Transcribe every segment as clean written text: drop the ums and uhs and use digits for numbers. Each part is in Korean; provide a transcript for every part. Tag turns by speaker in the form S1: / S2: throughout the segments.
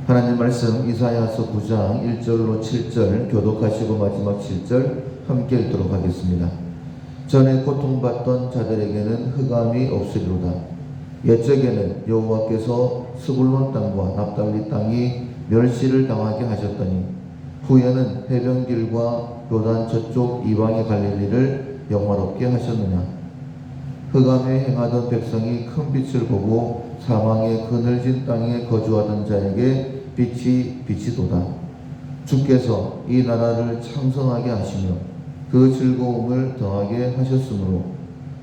S1: 하나님 말씀 이사야서 9장 1절로 7절 교독하시고 마지막 7절 함께 읽도록 하겠습니다. 전에 고통받던 자들에게는 흑암이 없으리로다. 옛적에는 여호와께서 스불론 땅과 납달리 땅이 멸시를 당하게 하셨더니 후에는 해변길과 요단 저쪽 이방의 갈릴리를 영화롭게 하셨느냐. 흑암에 행하던 백성이 큰 빛을 보고 사망의 그늘진 땅에 거주하던 자에게 빛이 비치도다. 주께서 이 나라를 창성하게 하시며 그 즐거움을 더하게 하셨으므로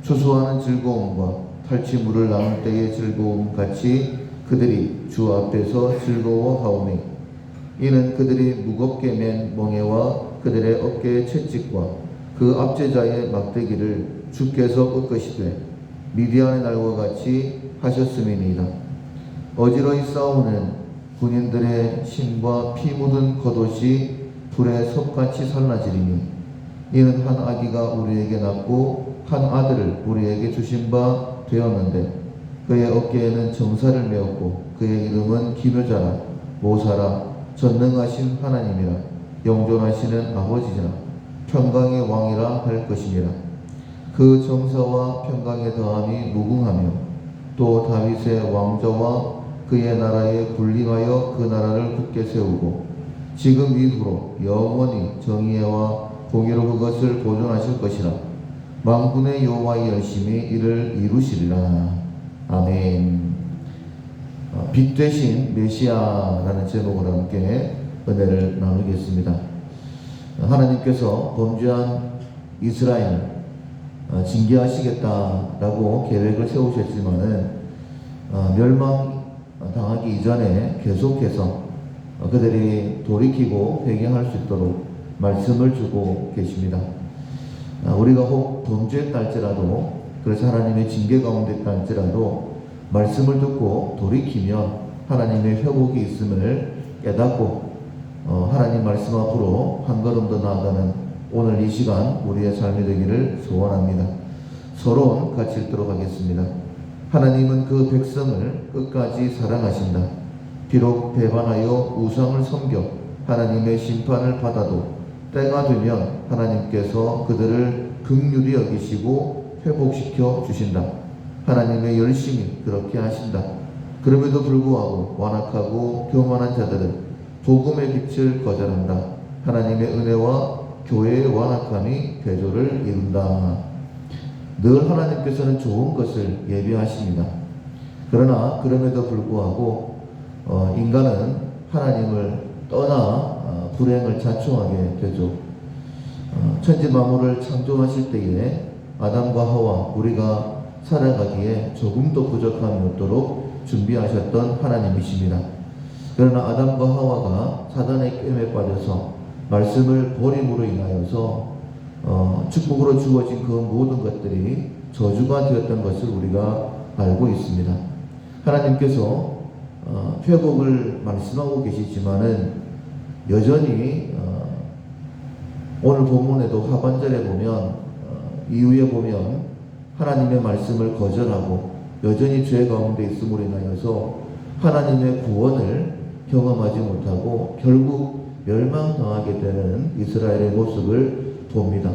S1: 추수하는 즐거움과 탈취물을 나눌 때의 즐거움 같이 그들이 주 앞에서 즐거워하오니 이는 그들이 무겁게 맨 멍에와 그들의 어깨의 채찍과 그 압제자의 막대기를 주께서 꺾으시되 미디안의 날과 같이 하셨음이니이다. 어지러이 싸우는 군인들의 신과 피 묻은 겉옷이 불에 섭같이 살라지리니 이는 한 아기가 우리에게 낳고 한 아들을 우리에게 주신 바 되었는데 그의 어깨에는 정사를 메었고 그의 이름은 기묘자라 모사라 전능하신 하나님이라 영존하시는 아버지라 평강의 왕이라 할 것이니라. 그 정사와 평강의 더함이 무궁하며 또 다윗의 왕조와 그의 나라에 군림하여 그 나라를 굳게 세우고 지금 이후로 영원히 정의와 공의로 그것을 보존하실 것이라. 만군의 여호와의 열심히 이를 이루시리라. 아멘. 빛 되신 메시아라는 제목으로 함께 은혜를 나누겠습니다. 하나님께서 범죄한 이스라엘 징계하시겠다라고 계획을 세우셨지만은 멸망당하기 이전에 계속해서 그들이 돌이키고 회개할 수 있도록 말씀을 주고 계십니다. 우리가 혹 범죄했다 할지라도, 그래서 하나님의 징계 가운데 있다 할지라도 말씀을 듣고 돌이키면 하나님의 회복이 있음을 깨닫고 하나님 말씀 앞으로 한 걸음 더 나아가는 오늘 이 시간 우리의 삶이 되기를 소원합니다. 서론 같이 읽도록 하겠습니다. 하나님은 그 백성을 끝까지 사랑하신다. 비록 배반하여 우상을 섬겨 하나님의 심판을 받아도 때가 되면 하나님께서 그들을 긍휼히 여기시고 회복시켜 주신다. 하나님의 열심히 그렇게 하신다. 그럼에도 불구하고 완악하고 교만한 자들은 복음의 빛을 거절한다. 하나님의 은혜와 교회의 완악함이 대조를 이룬다. 늘 하나님께서는 좋은 것을 예비하십니다. 그러나 그럼에도 불구하고 인간은 하나님을 떠나 불행을 자초하게 되죠. 천지 만물을 창조하실 때에 아담과 하와 우리가 살아가기에 조금도 부족함이 없도록 준비하셨던 하나님이십니다. 그러나 아담과 하와가 사단의 꾀에 빠져서 말씀을 버림으로 인하여서 축복으로 주어진 그 모든 것들이 저주가 되었던 것을 우리가 알고 있습니다. 하나님께서 회복을 말씀하고 계시지만은 여전히 오늘 본문에도 하반절에 보면 이후에 보면 하나님의 말씀을 거절하고 여전히 죄 가운데 있음으로 인하여서 하나님의 구원을 경험하지 못하고 결국 멸망당하게 되는 이스라엘의 모습을 봅니다.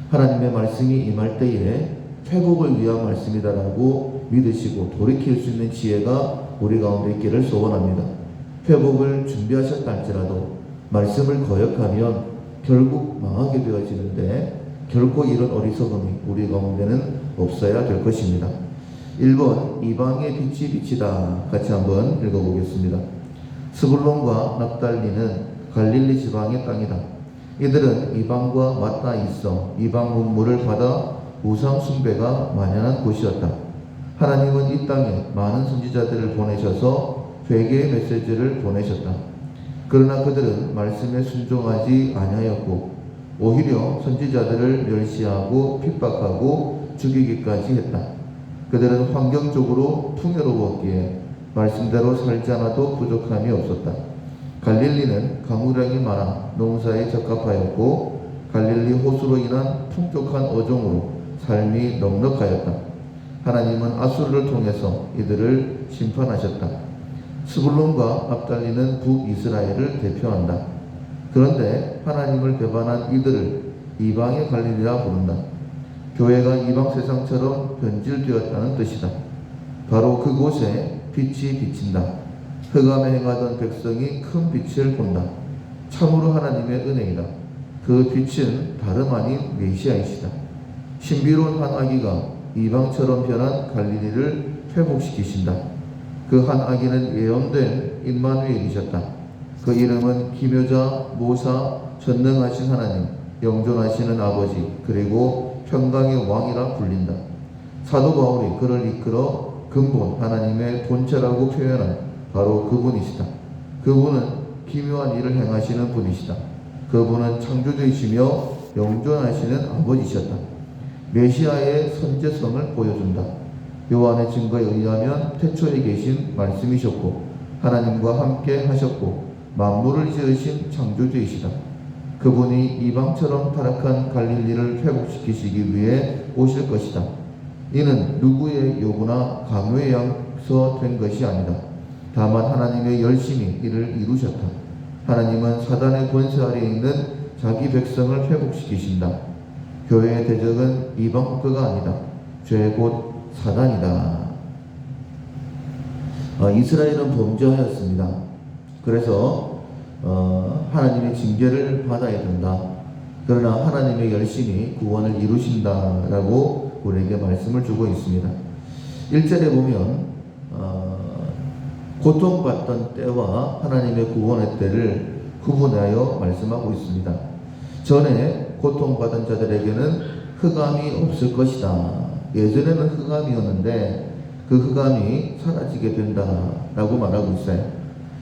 S1: 하나님의 말씀이 임할 때에 회복을 위한 말씀이다라고 믿으시고 돌이킬 수 있는 지혜가 우리 가운데 있기를 소원합니다. 회복을 준비하셨다 할지라도 말씀을 거역하면 결국 망하게 되어지는데 결코 이런 어리석음이 우리 가운데는 없어야 될 것입니다. 1번 이방의 빛이 비치다. 같이 한번 읽어보겠습니다. 스불론과 납달리는 갈릴리 지방의 땅이다. 이들은 이방과 맞닿아 있어 이방 문물을 받아 우상 숭배가 만연한 곳이었다. 하나님은 이 땅에 많은 선지자들을 보내셔서 회개의 메시지를 보내셨다. 그러나 그들은 말씀에 순종하지 아니하였고 오히려 선지자들을 멸시하고 핍박하고 죽이기까지 했다. 그들은 환경적으로 풍요로웠기에 말씀대로 살지 않아도 부족함이 없었다. 갈릴리는 강우량이 많아 농사에 적합하였고 갈릴리 호수로 인한 풍족한 어종으로 삶이 넉넉하였다. 하나님은 아수르를 통해서 이들을 심판하셨다. 스불론과 납달리는 북이스라엘을 대표한다. 그런데 하나님을 배반한 이들을 이방의 갈릴리라 부른다. 교회가 이방 세상처럼 변질되었다는 뜻이다. 바로 그곳에 빛이 비친다. 흑암에 행하던 백성이 큰 빛을 본다. 참으로 하나님의 은혜이다. 그 빛은 다름 아닌 메시아이시다. 신비로운 한 아기가 이방처럼 변한 갈릴리를 회복시키신다. 그 한 아기는 예언된 임마누엘이셨다. 그 이름은 기묘자, 모사, 전능하신 하나님, 영존하시는 아버지, 그리고 평강의 왕이라 불린다. 사도 바울이 그를 이끌어 근본 하나님의 본체라고 표현한 바로 그분이시다. 그분은 기묘한 일을 행하시는 분이시다. 그분은 창조주이시며 영존하시는 아버지셨다. 메시아의 선제성을 보여준다. 요한의 증거에 의하면 태초에 계신 말씀이셨고 하나님과 함께 하셨고 만물을 지으신 창조주이시다. 그분이 이방처럼 타락한 갈릴리를 회복시키시기 위해 오실 것이다. 이는 누구의 요구나 강요에 의해서 된 것이 아니다. 다만 하나님의 열심히 이를 이루셨다. 하나님은 사단의 권세 아래에 있는 자기 백성을 회복시키신다. 교회의 대적은 이방 국가가 아니다. 죄 곧 사단이다. 이스라엘은 범죄하였습니다. 그래서 하나님의 징계를 받아야 된다. 그러나 하나님의 열심히 구원을 이루신다라고 우리에게 말씀을 주고 있습니다. 1절에 보면 고통받던 때와 하나님의 구원의 때를 구분하여 말씀하고 있습니다. 전에 고통받은 자들에게는 흑암이 없을 것이다. 예전에는 흑암이었는데 그 흑암이 사라지게 된다라고 말하고 있어요.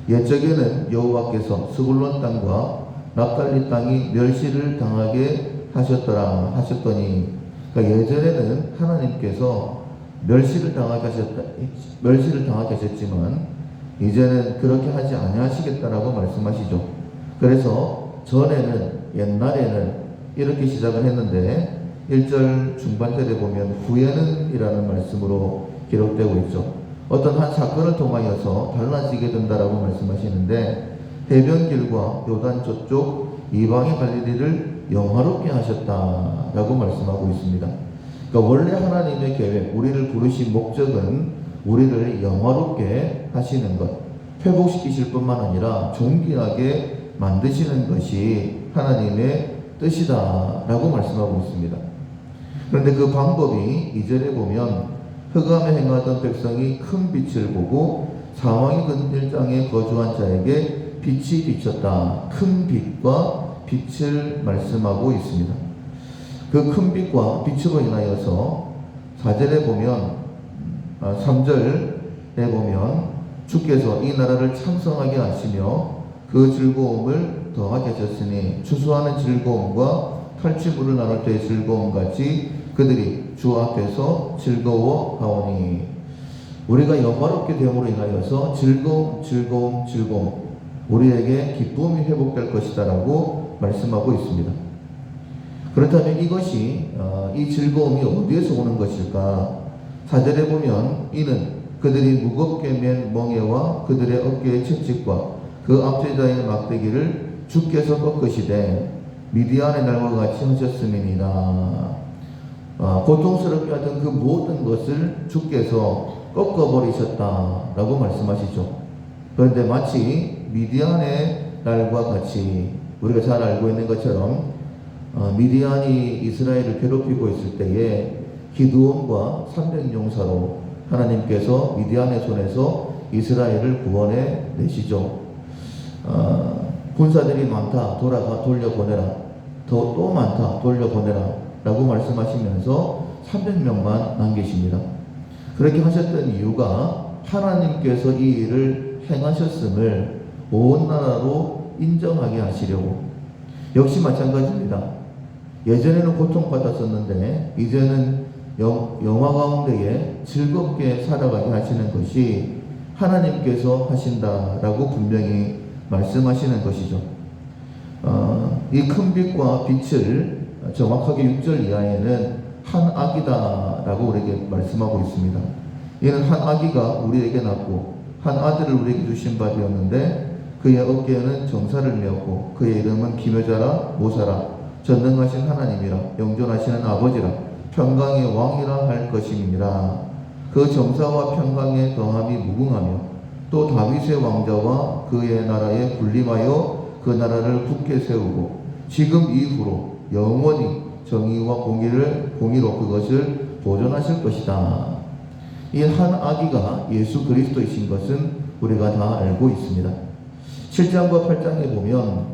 S1: 옛적에는 여호와께서 스불론 땅과 납달리 땅이 멸시를 당하게 하셨더라 하셨더니, 그러니까 예전에는 하나님께서 멸시를 당하게 하셨지만 이제는 그렇게 하지 아니하시겠다라고 말씀하시죠. 그래서 전에는, 옛날에는 이렇게 시작을 했는데 1절 중반절에 보면 후에는 이라는 말씀으로 기록되고 있죠. 어떤 한 사건을 통하여서 달라지게 된다라고 말씀하시는데 해변길과 요단 저쪽 이방의 갈릴리를 영화롭게 하셨다라고 말씀하고 있습니다. 그러니까 원래 하나님의 계획, 우리를 부르신 목적은 우리를 영화롭게 하시는 것, 회복시키실 뿐만 아니라 존귀하게 만드시는 것이 하나님의 뜻이다라고 말씀하고 있습니다. 그런데 그 방법이 2절에 보면 흑암에 행하던 백성이 큰 빛을 보고 사망의 근질장에 거주한 자에게 빛이 비쳤다. 큰 빛과 빛을 말씀하고 있습니다. 그 큰 빛과 빛으로 인하여서 4절에 보면 3절에 보면 주께서 이 나라를 창성하게 하시며 그 즐거움을 더하게 하셨으니 추수하는 즐거움과 탈취물을 나눌 때의 즐거움 같이 그들이 주 앞에서 즐거워하오니, 우리가 영화롭게 됨으로 인하여서 즐거움 우리에게 기쁨이 회복될 것이다 라고 말씀하고 있습니다. 그렇다면 이것이 이 즐거움이 어디에서 오는 것일까? 4절에 보면 이는 그들이 무겁게 맨 멍에와 그들의 어깨의 채찍과 그 압제자의 막대기를 주께서 꺾으시되 미디안의 날과 같이 하셨음이니라. 고통스럽게 하던 그 모든 것을 주께서 꺾어버리셨다라고 말씀하시죠. 그런데 마치 미디안의 날과 같이, 우리가 잘 알고 있는 것처럼 미디안이 이스라엘을 괴롭히고 있을 때에 기드온과 300용사로 하나님께서 미디안의 손에서 이스라엘을 구원해 내시죠. 군사들이 많다, 돌려보내라. 또 많다, 돌려보내라 라고 말씀하시면서 300명만 남기십니다. 그렇게 하셨던 이유가 하나님께서 이 일을 행하셨음을 온 나라로 인정하게 하시려고. 역시 마찬가지입니다. 예전에는 고통받았었는데 이제는 영화 가운데에 즐겁게 살아가게 하시는 것이 하나님께서 하신다라고 분명히 말씀하시는 것이죠. 이 큰 빛과 빛을 정확하게 6절 이하에는 한 아기다라고 우리에게 말씀하고 있습니다. 이는 한 아기가 우리에게 낳고 한 아들을 우리에게 주신 바 되었는데 그의 어깨에는 정사를 메었고 그의 이름은 기묘자라 모사라 전능하신 하나님이라 영존하시는 아버지라 평강의 왕이라 할 것임이니라. 그 정사와 평강의 더함이 무궁하며 또 다윗의 왕자와 그의 나라에 군림하여 그 나라를 굳게 세우고 지금 이후로 영원히 정의와 공의로 그것을 보존하실 것이다. 이 한 아기가 예수 그리스도이신 것은 우리가 다 알고 있습니다. 7장과 8장에 보면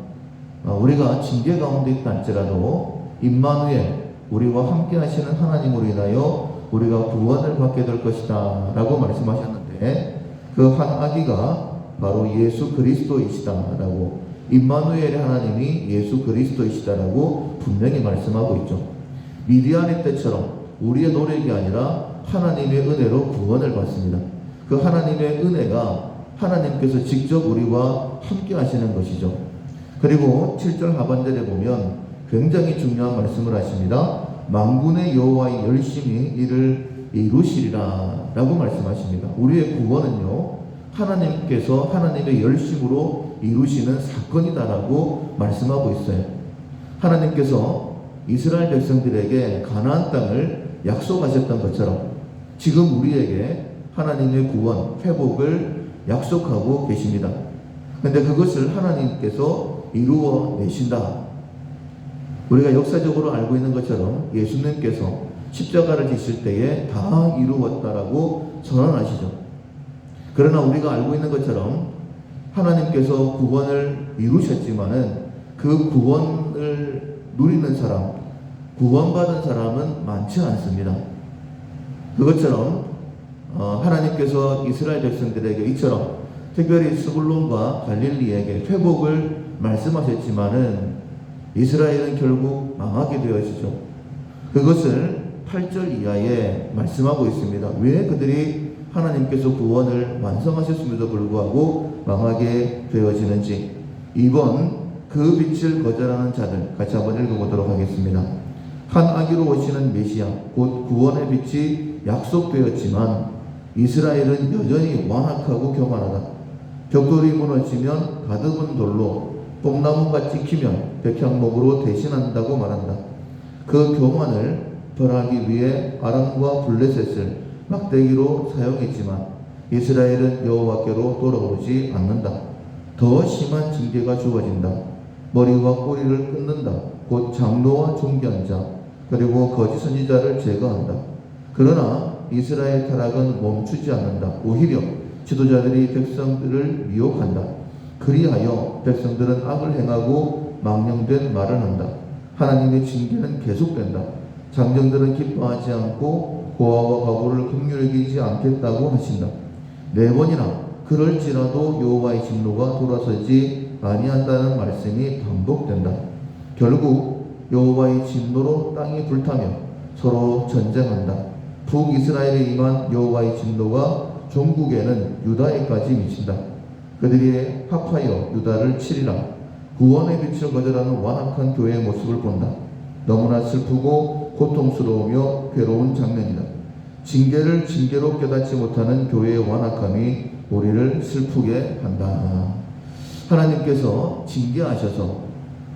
S1: 우리가 징계 가운데 있다 할지라도 임마누엘 우리와 함께 하시는 하나님으로 인하여 우리가 구원을 받게 될 것이다 라고 말씀하셨는데 그 한 아기가 바로 예수 그리스도이시다라고 임마누엘의 하나님이 예수 그리스도이시다라고 분명히 말씀하고 있죠. 미디안의 때처럼 우리의 노력이 아니라 하나님의 은혜로 구원을 받습니다. 그 하나님의 은혜가 하나님께서 직접 우리와 함께 하시는 것이죠. 그리고 7절 하반절에 보면 굉장히 중요한 말씀을 하십니다. 만군의 여호와의 열심히 이를 이루시리라 라고 말씀하십니다. 우리의 구원은요 하나님께서 하나님의 열심으로 이루시는 사건이다라고 말씀하고 있어요. 하나님께서 이스라엘 백성들에게 가나안 땅을 약속하셨던 것처럼 지금 우리에게 하나님의 구원, 회복을 약속하고 계십니다. 그런데 그것을 하나님께서 이루어 내신다. 우리가 역사적으로 알고 있는 것처럼 예수님께서 십자가를 지실 때에 다 이루었다라고 선언하시죠. 그러나 우리가 알고 있는 것처럼 하나님께서 구원을 이루셨지만은 그 구원을 누리는 사람, 구원받은 사람은 많지 않습니다. 그것처럼 하나님께서 이스라엘 백성들에게 이처럼 특별히 스불론과 갈릴리에게 회복을 말씀하셨지만은 이스라엘은 결국 망하게 되어지죠. 그것을 8절 이하에 말씀하고 있습니다. 왜 그들이 하나님께서 구원을 완성하셨음에도 불구하고 망하게 되어지는지. 이번 그 빛을 거절하는 자들 같이 한번 읽어보도록 하겠습니다. 한 아기로 오시는 메시아 곧 구원의 빛이 약속되었지만 이스라엘은 여전히 완악하고 교만하다. 벽돌이 무너지면 가득은 돌로 뽕나무가 찍히면 백향목으로 대신한다고 말한다. 그 교만을 벌하기 위해 아람과 블레셋을 막대기로 사용했지만 이스라엘은 여호와께로 돌아오지 않는다. 더 심한 징계가 주어진다. 머리와 꼬리를 끊는다. 곧 장로와 존귀한 자 그리고 거짓 선지자를 제거한다. 그러나 이스라엘 타락은 멈추지 않는다. 오히려 지도자들이 백성들을 미혹한다. 그리하여 백성들은 악을 행하고 망령된 말을 한다. 하나님의 징계는 계속된다. 장정들은 기뻐하지 않고 고아와 과부를 긍휼히 여기지 않겠다고 하신다. 4번이나 그럴지라도 여호와의 진노가 돌아서지 아니한다는 말씀이 반복된다. 결국 여호와의 진노로 땅이 불타며 서로 전쟁한다. 북이스라엘에 임한 여호와의 진노가 종국에는 유다에까지 미친다. 그들이 합하여 유다를 치리라. 구원의 빛을 거절하는 완악한 교회의 모습을 본다. 너무나 슬프고 고통스러우며 괴로운 장면이다. 징계를 징계로 깨닫지 못하는 교회의 완악함이 우리를 슬프게 한다. 하나님께서 징계하셔서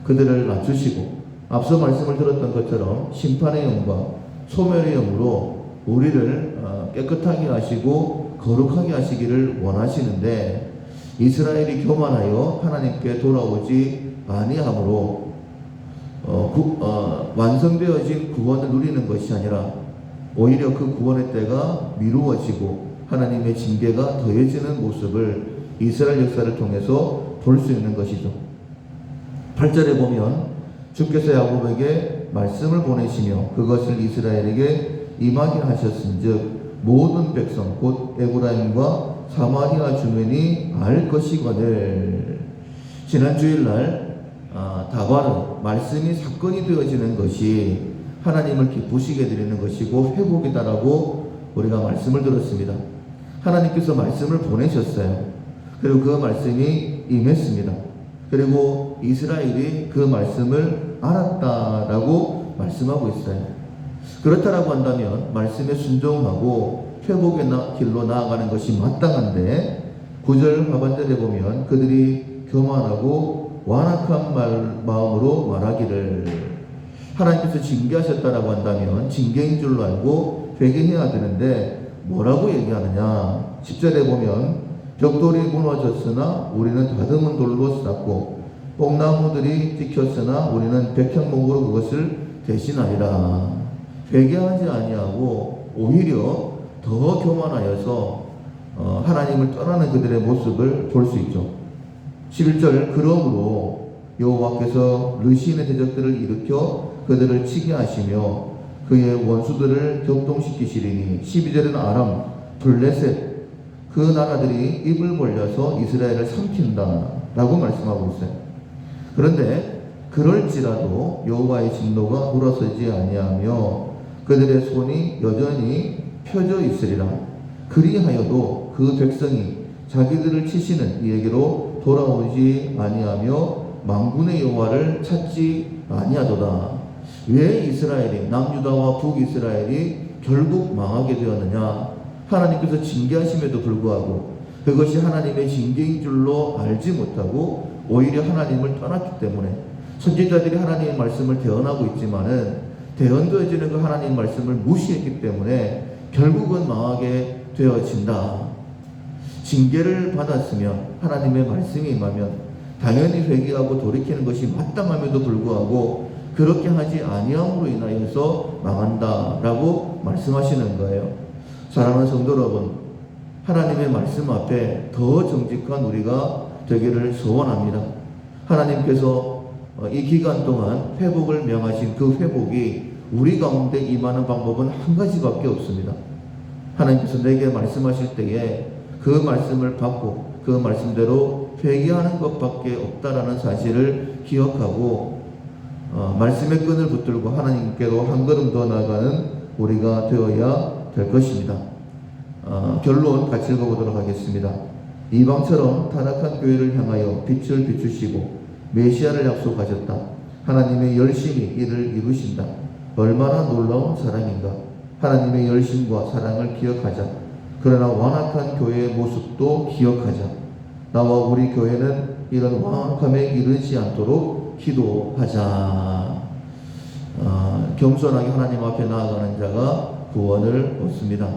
S1: 그들을 낮추시고 앞서 말씀을 들었던 것처럼 심판의 영과 소멸의 영으로 우리를 깨끗하게 하시고 거룩하게 하시기를 원하시는데 이스라엘이 교만하여 하나님께 돌아오지 아니함으로 완성되어진 구원을 누리는 것이 아니라 오히려 그 구원의 때가 미루어지고 하나님의 징계가 더해지는 모습을 이스라엘 역사를 통해서 볼 수 있는 것이죠. 8절에 보면 주께서 야곱에게 말씀을 보내시며 그것을 이스라엘에게 임하게 하셨은즉 모든 백성 곧 에브라임과 사마리아 주민이 알 것이거늘. 지난 주일날 다바르 말씀이 사건이 되어지는 것이 하나님을 기쁘시게 드리는 것이고 회복이다라고 우리가 말씀을 들었습니다. 하나님께서 말씀을 보내셨어요. 그리고 그 말씀이 임했습니다. 그리고 이스라엘이 그 말씀을 알았다라고 말씀하고 있어요. 그렇다라고 한다면 말씀에 순종하고 회복의 길로 나아가는 것이 마땅한데 9절 하반절에 보면 그들이 교만하고 완악한 마음으로 말하기를, 하나님께서 징계하셨다라고 한다면 징계인 줄로 알고 회개해야 되는데 뭐라고 얘기하느냐. 10절에 보면 벽돌이 무너졌으나 우리는 다듬은 돌로 쌓고 뽕나무들이 찍혔으나 우리는 백향목으로 그것을 대신하리라. 회개하지 아니하고 오히려 더 교만하여서 하나님을 떠나는 그들의 모습을 볼 수 있죠. 11절 그러므로 여호와께서 르신의 대적들을 일으켜 그들을 치게 하시며 그의 원수들을 격동시키시리니, 12절은 아람, 블레셋 그 나라들이 입을 벌려서 이스라엘을 삼킨다 라고 말씀하고 있어요. 그런데 그럴지라도 여호와의 진노가 돌아서지 아니하며 그들의 손이 여전히 펴져 있으리라. 그리하여도 그 백성이 자기들을 치시는 이에게로 돌아오지 아니하며 만군의 여호와를 찾지 아니하도다. 왜 이스라엘이, 남유다와 북이스라엘이 결국 망하게 되었느냐? 하나님께서 징계하심에도 불구하고 그것이 하나님의 징계인 줄로 알지 못하고 오히려 하나님을 떠났기 때문에, 선지자들이 하나님의 말씀을 대언하고 있지만은 대언되어지는 그 하나님 말씀을 무시했기 때문에 결국은 망하게 되어진다. 징계를 받았으면, 하나님의 말씀이 임하면 당연히 회개하고 돌이키는 것이 마땅함에도 불구하고 그렇게 하지 아니함으로 인하여서 망한다라고 말씀하시는 거예요. 사랑하는 성도 여러분, 하나님의 말씀 앞에 더 정직한 우리가 되기를 소원합니다. 하나님께서 이 기간 동안 회복을 명하신 그 회복이 우리 가운데 임하는 방법은 한 가지밖에 없습니다. 하나님께서 내게 말씀하실 때에 그 말씀을 받고 그 말씀대로 회개하는 것밖에 없다라는 사실을 기억하고 말씀의 끈을 붙들고 하나님께로 한 걸음 더 나아가는 우리가 되어야 될 것입니다. 결론 같이 읽어보도록 하겠습니다. 이방처럼 타락한 교회를 향하여 빛을 비추시고 메시아를 약속하셨다. 하나님의 열심히 이를 이루신다. 얼마나 놀라운 사랑인가. 하나님의 열심과 사랑을 기억하자. 그러나 완악한 교회의 모습도 기억하자. 나와 우리 교회는 이런 완악함에 이르지 않도록 기도하자. 겸손하게 하나님 앞에 나아가는 자가 구원을 얻습니다.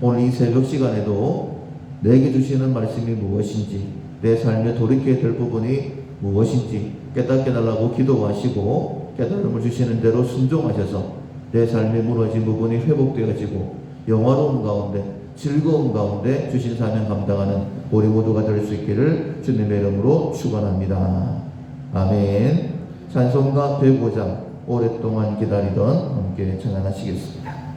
S1: 오늘 이 새벽 시간에도 내게 주시는 말씀이 무엇인지, 내 삶에 돌이켜야 될 부분이 무엇인지 깨닫게 달라고 기도하시고 깨달음을 주시는 대로 순종하셔서 내 삶에 무너진 부분이 회복되어지고 영화로움 가운데, 즐거움 가운데 주신 사명 감당하는 우리 모두가 될 수 있기를 주님의 이름으로 축원합니다. 아멘. 찬송가 105장 오랫동안 기다리던 함께 찬양하시겠습니다.